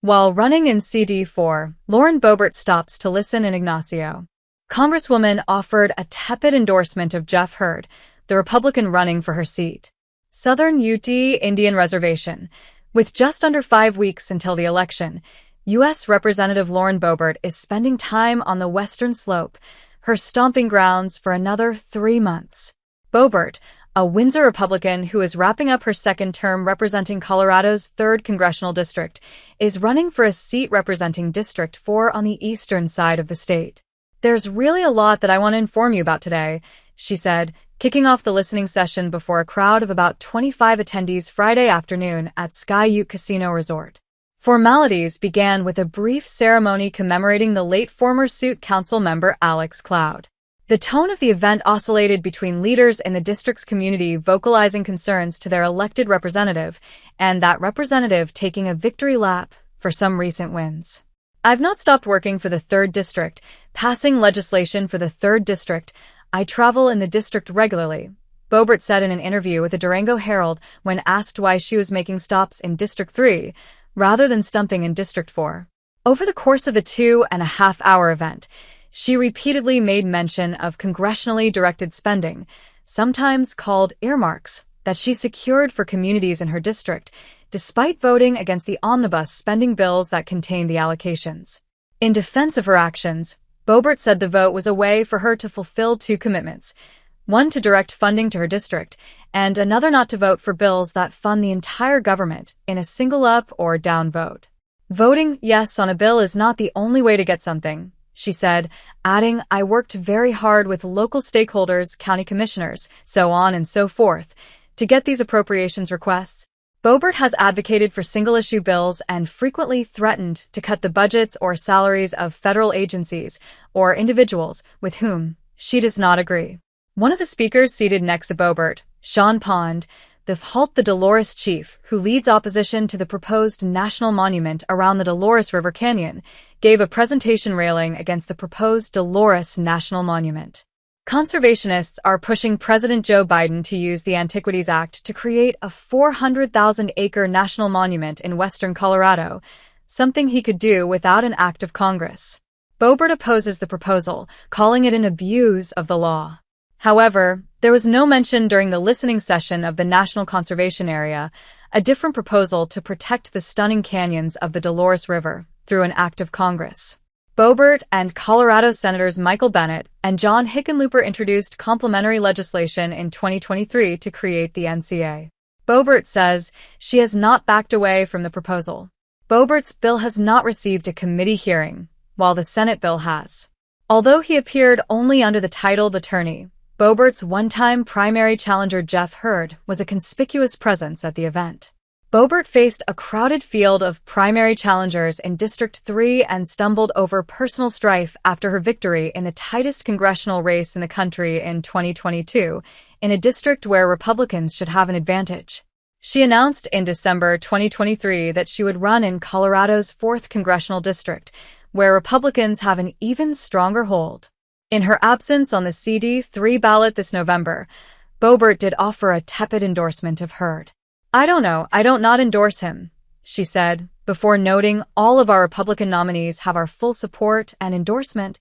While running in CD4, Lauren Boebert stops to listen in Ignacio. Congresswoman offered a tepid endorsement of Jeff Hurd, the Republican running for her seat. Southern Ute Indian Reservation. With just under 5 weeks until the election, U.S. Representative Lauren Boebert is spending time on the Western Slope, her stomping grounds, for another 3 months. Boebert, a Windsor Republican who is wrapping up her second term representing Colorado's 3rd Congressional District, is running for a seat representing District 4 on the eastern side of the state. "There's really a lot that I want to inform you about today," she said, kicking off the listening session before a crowd of about 25 attendees Friday afternoon at Sky Ute Casino Resort. Formalities began with a brief ceremony commemorating the late former Suit Council member Alex Cloud. The tone of the event oscillated between leaders in the district's community vocalizing concerns to their elected representative, and that representative taking a victory lap for some recent wins. "I've not stopped working for the 3rd District, passing legislation for the 3rd District. I travel in the district regularly," Boebert said in an interview with the Durango Herald when asked why she was making stops in District 3 rather than stumping in District 4. Over the course of the 2.5-hour event, she repeatedly made mention of congressionally directed spending, sometimes called earmarks, that she secured for communities in her district, despite voting against the omnibus spending bills that contained the allocations. In defense of her actions, Boebert said the vote was a way for her to fulfill 2 commitments, one to direct funding to her district, and another not to vote for bills that fund the entire government in a single up or down vote. "Voting yes on a bill is not the only way to get something," she said, adding, "I worked very hard with local stakeholders, county commissioners, so on and so forth, to get these appropriations requests." Boebert has advocated for single-issue bills and frequently threatened to cut the budgets or salaries of federal agencies or individuals with whom she does not agree. One of the speakers seated next to Boebert, Sean Pond, the Dolores chief who leads opposition to the proposed national monument around the Dolores River Canyon, gave a presentation railing against the proposed Dolores National Monument. Conservationists are pushing President Joe Biden to use the Antiquities Act to create a 400,000-acre national monument in western Colorado, something he could do without an act of Congress. Boebert opposes the proposal, calling it an abuse of the law. However, there was no mention during the listening session of the National Conservation Area, a different proposal to protect the stunning canyons of the Dolores River through an act of Congress. Boebert and Colorado Senators Michael Bennet and John Hickenlooper introduced complementary legislation in 2023 to create the NCA. Boebert says she has not backed away from the proposal. Boebert's bill has not received a committee hearing, while the Senate bill has. Although he appeared only under the titled attorney, Boebert's one-time primary challenger Jeff Hurd was a conspicuous presence at the event. Boebert faced a crowded field of primary challengers in District 3 and stumbled over personal strife after her victory in the tightest congressional race in the country in 2022, in a district where Republicans should have an advantage. She announced in December 2023 that she would run in Colorado's 4th Congressional District, where Republicans have an even stronger hold. In her absence on the CD3 ballot this November, Boebert did offer a tepid endorsement of Hurd. "I don't know, I don't not endorse him," she said, before noting all of our Republican nominees have our full support and endorsement.